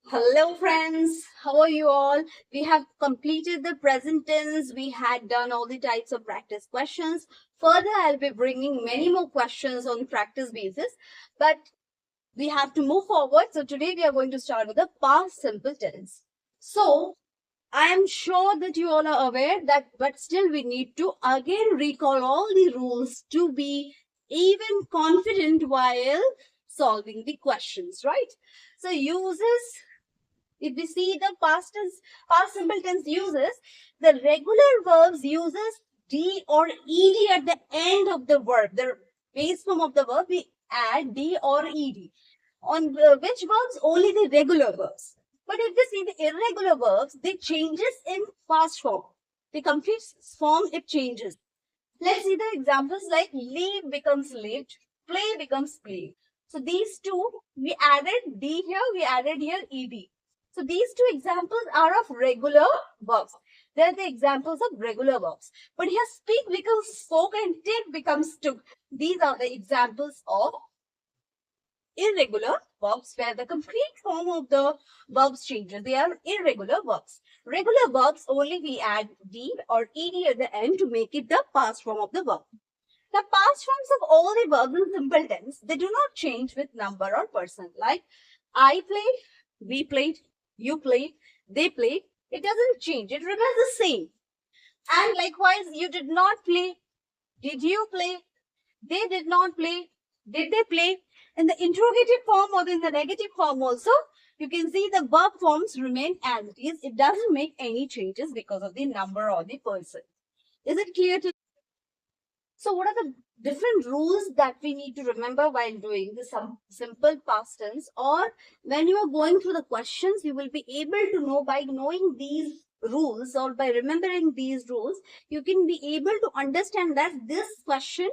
Hello friends, how are you all? We have completed the present tense. We had done all the types of practice questions. Further, I'll be bringing many more questions on practice basis, but we have to move forward. So today we are going to start with the past simple tense. So I am sure that you all are aware that, but still we need to again recall all the rules to be even confident while solving the questions, right? So uses, if we see the past simple tense uses, the regular verbs uses d or ed at the end of the verb. The base form of the verb, we add d or ed. On which verbs? Only the regular verbs. But if we see the irregular verbs, they changes in past form. The complete form, it changes. Let's see the examples like leave becomes lived, play becomes played. So these two, we added D here, we added here ED. So these two examples are of regular verbs. They are the examples of regular verbs. But here speak becomes spoke and take becomes took. These are the examples of irregular verbs where the complete form of the verbs changes. They are irregular verbs. Regular verbs only we add d or ed at the end to make it the past form of the verb. The past forms of all the verbs in simple tense, they do not change with number or person. Like I played, we played, you played, they played. It doesn't change. It remains the same. And likewise, you did not play. Did you play? They did not play. Did they play? In the interrogative form or in the negative form also, you can see the verb forms remain as it is. It doesn't make any changes because of the number or the person. Is it clear to you? So what are the different rules that we need to remember while doing the simple past tense, or when you are going through the questions, you will be able to know by knowing these rules or by remembering these rules, you can be able to understand that this question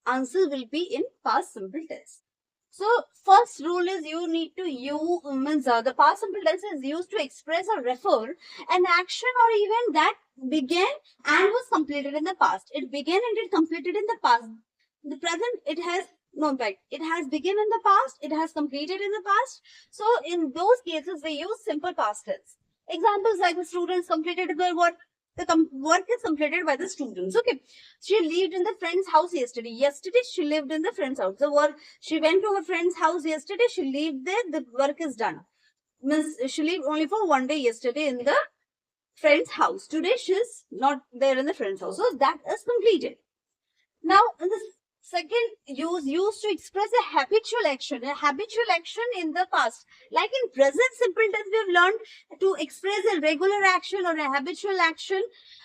answer will be in past simple tense. So first rule is you need to use the past simple tense is used to express or refer an action or event that began and was completed in the past. It began and it completed in the past. The present, it has no impact. It has begun in the past. It has completed in the past. So in those cases, we use simple past tense. Examples like the students completed their work. The work is completed by the students. Okay. She lived in the friend's house yesterday. Yesterday, she lived in the friend's house. The work, she went to her friend's house yesterday. She lived there. The work is done. Means she lived only for one day yesterday in the friend's house. Today, she's not there in the friend's house. So that is completed. Now, in the second use used to express a habitual action in the past. Like in present simple tense, we have learned to express a regular action or a habitual action.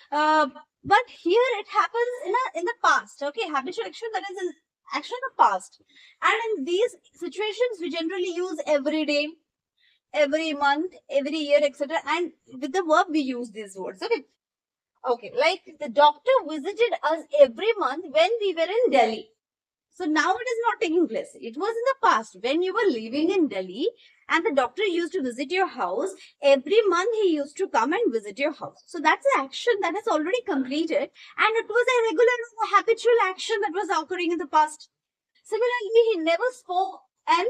But here it happens in the past. Okay, habitual action, that is an action in the past. And in these situations, we generally use every day, every month, every year, etc. And with the verb, we use these words. Okay. Okay, like the doctor visited us every month when we were in Delhi. So now it is not taking place. It was in the past when you were living in Delhi and the doctor used to visit your house. Every month he used to come and visit your house. So that's an action that is already completed and it was a regular habitual action that was occurring in the past. Similarly, he never spoke an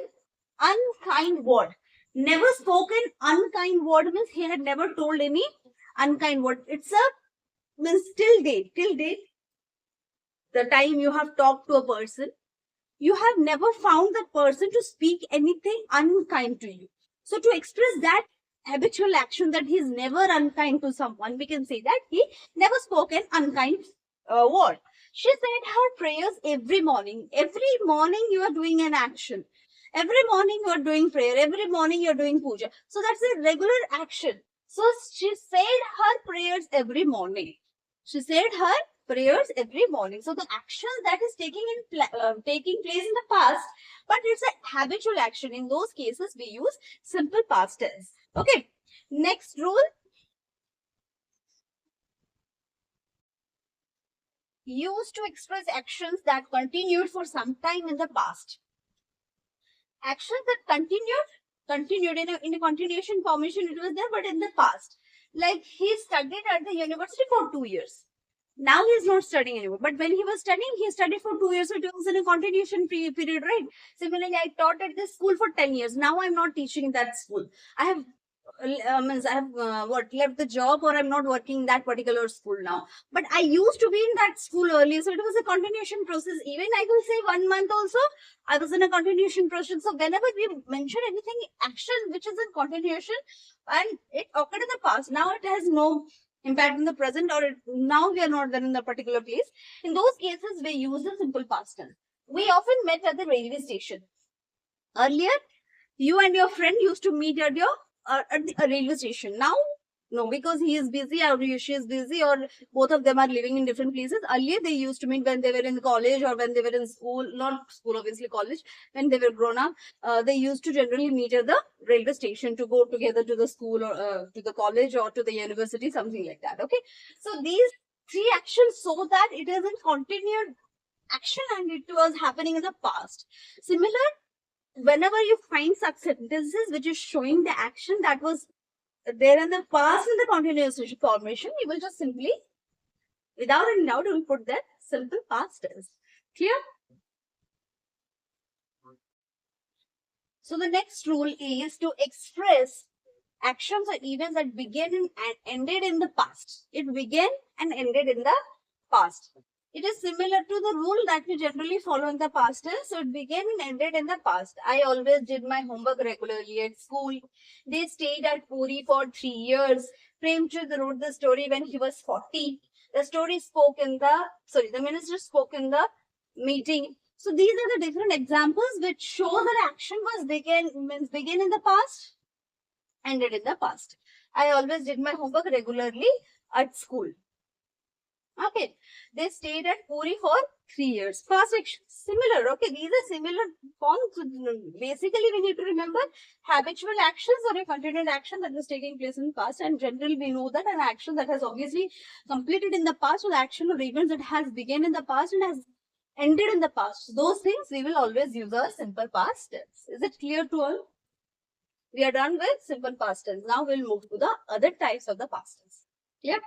unkind word. Never spoken unkind word means he had never told any unkind word. It's a means till date, the time you have talked to a person, you have never found that person to speak anything unkind to you. So to express that habitual action that he is never unkind to someone, we can say that he never spoke an unkind word. She said her prayers every morning. Every morning you are doing an action. Every morning you are doing prayer. Every morning you are doing puja. So that's a regular action. So she said her prayers every morning. She said her prayers every morning. So the action that is taking place in the past, but it's a habitual action. In those cases, we use simple past tense. Okay. Next rule. Used to express actions that continued for some time in the past. Actions that continued in a continuation formation. It was there, but in the past. Like he studied at the university for 2 years. Now he's not studying anymore. But when he was studying, he studied for 2 years, so it was in a continuation period, right? Similarly, I taught at this school for 10 years. Now I'm not teaching in that school. I have means I have left the job, or I'm not working in that particular school now. But I used to be in that school earlier, so it was a continuation process. Even I will say 1 month also, I was in a continuation process. So whenever we mention anything, action which is in continuation, and it occurred in the past, now it has no impact in the present, or now we are not there in the particular place. In those cases, we use the simple past tense. We often met at the railway station. Earlier, you and your friend used to meet at your at the railway station. Now, no, because he is busy or she is busy, or both of them are living in different places. Earlier, they used to meet when they were in college or when they were in school, not school, obviously college. When they were grown up, they used to generally meet at the railway station to go together to the school, or to the college, or to the university, something like that. Okay, so these three actions show that it is a continued action and it was happening in the past. Similar, whenever you find such sentences which is showing the action that was there in the past in the continuous formation, you will just simply, without any doubt, you will put that simple past tense. Clear? So the next rule is to express actions or events that began and ended in the past. It began and ended in the past. It is similar to the rule that we generally follow in the past tense. So it began and ended in the past. I always did my homework regularly at school. They stayed at Puri for 3 years. Premchand wrote the story when he was 40. The story spoke in the minister spoke in the meeting. So these are the different examples which show that action was begin in the past, ended in the past. I always did my homework regularly at school. Okay, they stayed at Puri for 3 years. Past action, similar. Okay, these are similar forms. Basically, we need to remember habitual actions or a continued action that was taking place in the past. And generally, we know that an action that has obviously completed in the past, or the action or events that has begun in the past and has ended in the past. Those things we will always use a simple past tense. Is it clear to all? We are done with simple past tense. Now we'll move to the other types of the past tense. Clear?